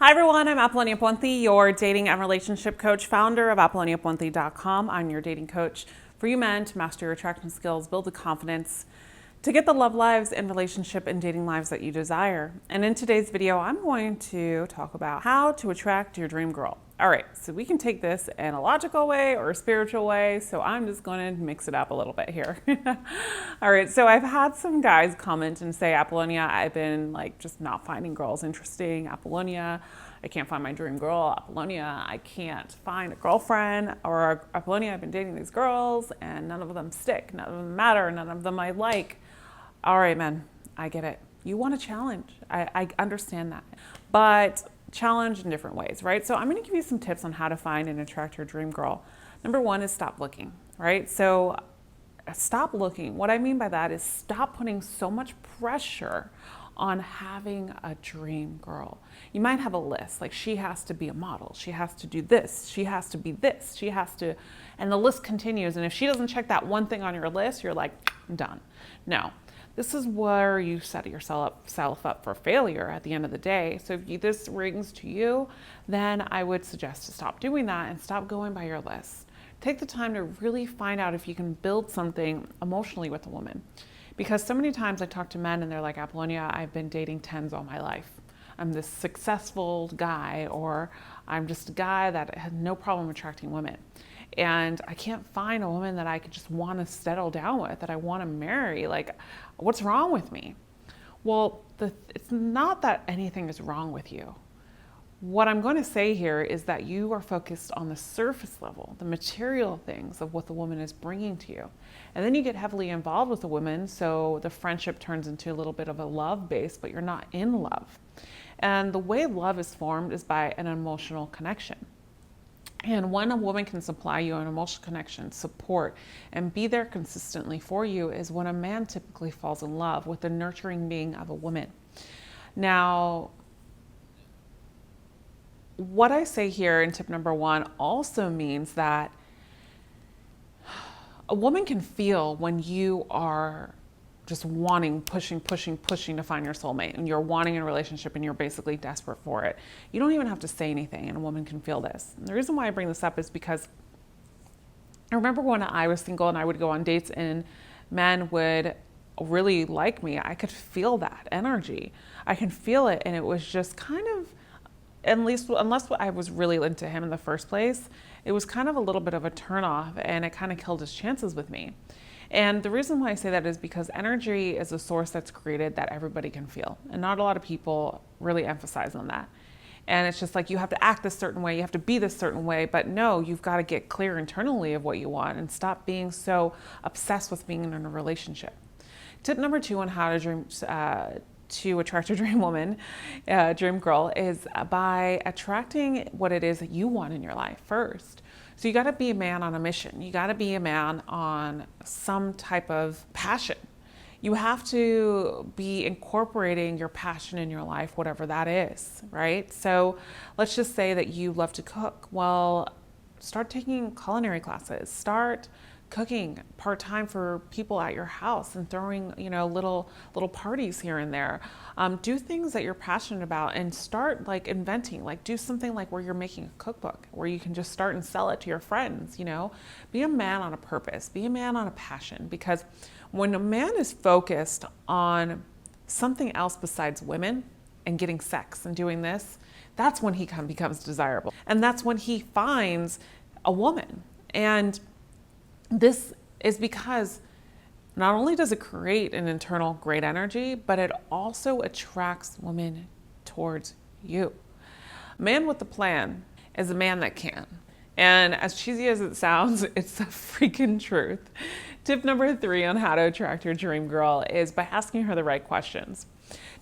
Hi everyone, I'm Apollonia Ponti, your dating and relationship coach, founder of ApolloniaPonti.com. I'm your dating coach for you men to master your attraction skills, build the confidence, to get the love lives and relationship and dating lives that you desire. And in today's video, I'm going to talk about how to attract your dream girl. All right, so we can take this in a logical way or a spiritual way, so I'm just going to mix it up a little bit here. All right, so I've had some guys comment and say, Apollonia, I've been just not finding girls interesting. Apollonia, I can't find my dream girl. Apollonia, I can't find a girlfriend. Or Apollonia, I've been dating these girls and none of them stick, none of them matter, none of them I like. All right, man, I get it. You want a challenge. I understand that. But challenge in different ways, right? So I'm going to give you some tips on how to find and attract your dream girl. Number one is stop looking, right? So stop looking. What I mean by that is stop putting so much pressure on having a dream girl. You might have a list, like she has to be a model, she has to do this, she has to be this, she has to, and the list continues. And if she doesn't check that one thing on your list, you're like, I'm done. No. This is where you set yourself up for failure at the end of the day. So if this rings to you, then I would suggest to stop doing that and stop going by your list. Take the time to really find out if you can build something emotionally with a woman. Because so many times I talk to men and they're like, Apollonia, I've been dating 10s all my life. I'm this successful guy, or I'm just a guy that had no problem attracting women. And I can't find a woman that I could just want to settle down with, that I want to marry. Like, what's wrong with me? Well, it's not that anything is wrong with you. What I'm going to say here is that you are focused on the surface level, the material things of what the woman is bringing to you. And then you get heavily involved with the woman, so the friendship turns into a little bit of a love base, but you're not in love. And the way love is formed is by an emotional connection. And when a woman can supply you an emotional connection, support, and be there consistently for you is when a man typically falls in love with the nurturing being of a woman. Now, what I say here in tip number one also means that a woman can feel when you are just wanting, pushing to find your soulmate, and you're wanting a relationship and you're basically desperate for it. You don't even have to say anything and a woman can feel this. And the reason why I bring this up is because I remember when I was single and I would go on dates and men would really like me. I could feel that energy. I can feel it, and it was just kind of, unless I was really into him in the first place, it was kind of a little bit of a turnoff, and it kind of killed his chances with me. And the reason why I say that is because energy is a source that's created that everybody can feel. And not a lot of people really emphasize on that. And it's just like, you have to act this certain way, you have to be this certain way, but no, you've got to get clear internally of what you want and stop being so obsessed with being in a relationship. Tip number two on how to attract a dream woman, dream girl, is by attracting what it is that you want in your life first. So you got to be a man on a mission. You got to be a man on some type of passion. You have to be incorporating your passion in your life, whatever that is, right? So let's just say that you love to cook. Well, start taking culinary classes. Start cooking part-time for people at your house and throwing, little parties here and there. Do things that you're passionate about and start inventing, do something where you're making a cookbook where you can just start and sell it to your friends. Be a man on a purpose, be a man on a passion, because when a man is focused on something else besides women and getting sex and doing this, that's when he becomes desirable. And that's when he finds a woman. And this is because not only does it create an internal great energy, but it also attracts women towards you. A man with a plan is a man that can. And as cheesy as it sounds, it's the freaking truth. Tip number three on how to attract your dream girl is by asking her the right questions.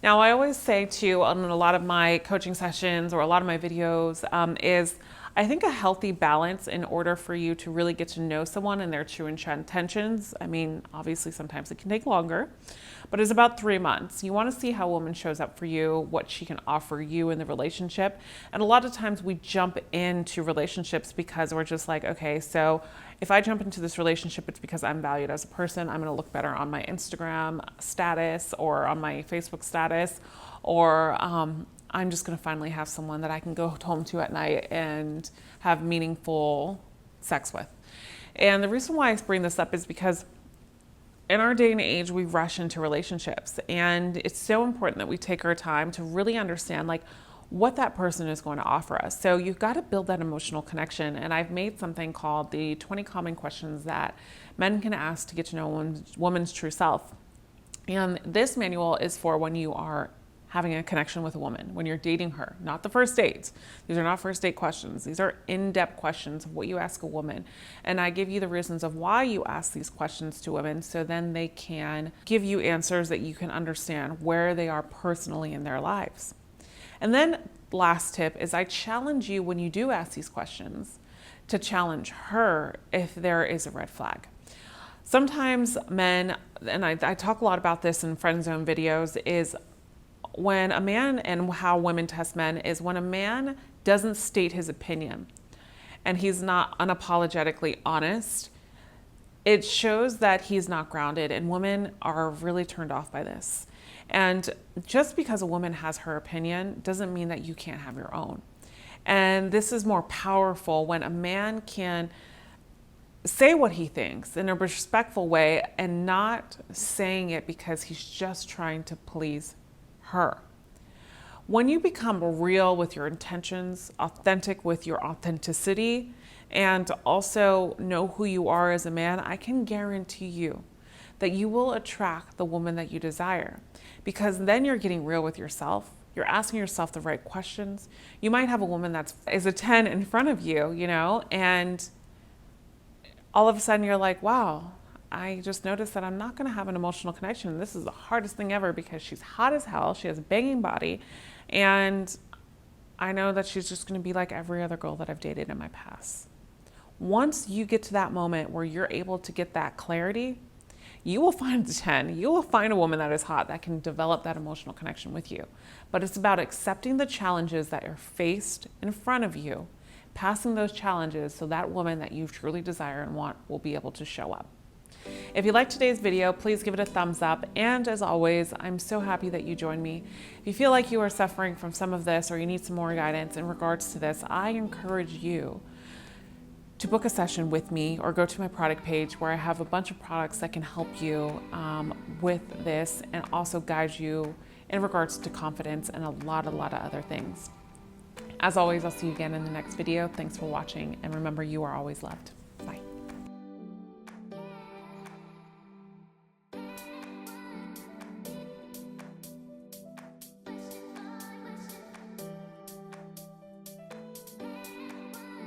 Now, I always say too, on a lot of my coaching sessions or a lot of my videos, is I think a healthy balance in order for you to really get to know someone and their true intentions. I mean, obviously sometimes it can take longer, but it's about 3 months. You want to see how a woman shows up for you, what she can offer you in the relationship. And a lot of times we jump into relationships because we're just like, okay, so if I jump into this relationship, it's because I'm valued as a person. I'm going to look better on my Instagram status or on my Facebook status, or I'm just going to finally have someone that I can go home to at night and have meaningful sex with. And the reason why I bring this up is because in our day and age, we rush into relationships, and it's so important that we take our time to really understand like what that person is going to offer us. So you've got to build that emotional connection. And I've made something called the 20 common questions that men can ask to get to know a woman's true self. And this manual is for when you are having a connection with a woman, when you're dating her, not the first date. These are not first date questions. These are in-depth questions of what you ask a woman. And I give you the reasons of why you ask these questions to women, so then they can give you answers that you can understand where they are personally in their lives. And then last tip is I challenge you when you do ask these questions to challenge her if there is a red flag. Sometimes men, and I talk a lot about this in friend zone videos, is when a man, and how women test men, is when a man doesn't state his opinion and he's not unapologetically honest, it shows that he's not grounded, and women are really turned off by this. And just because a woman has her opinion doesn't mean that you can't have your own. And this is more powerful when a man can say what he thinks in a respectful way and not saying it because he's just trying to please her. When you become real with your intentions, authentic with your authenticity, and also know who you are as a man, I can guarantee you that you will attract the woman that you desire, because then you're getting real with yourself. You're asking yourself the right questions. You might have a woman that is a 10 in front of you, and all of a sudden you're like, wow, I just noticed that I'm not going to have an emotional connection. This is the hardest thing ever because she's hot as hell. She has a banging body. And I know that she's just going to be like every other girl that I've dated in my past. Once you get to that moment where you're able to get that clarity, you will find the 10. You will find a woman that is hot that can develop that emotional connection with you. But it's about accepting the challenges that are faced in front of you, passing those challenges so that woman that you truly desire and want will be able to show up. If you liked today's video, please give it a thumbs up. And as always, I'm so happy that you joined me. If you feel like you are suffering from some of this or you need some more guidance in regards to this, I encourage you to book a session with me or go to my product page where I have a bunch of products that can help you with this and also guide you in regards to confidence and a lot of other things. As always, I'll see you again in the next video. Thanks for watching, and remember, you are always loved.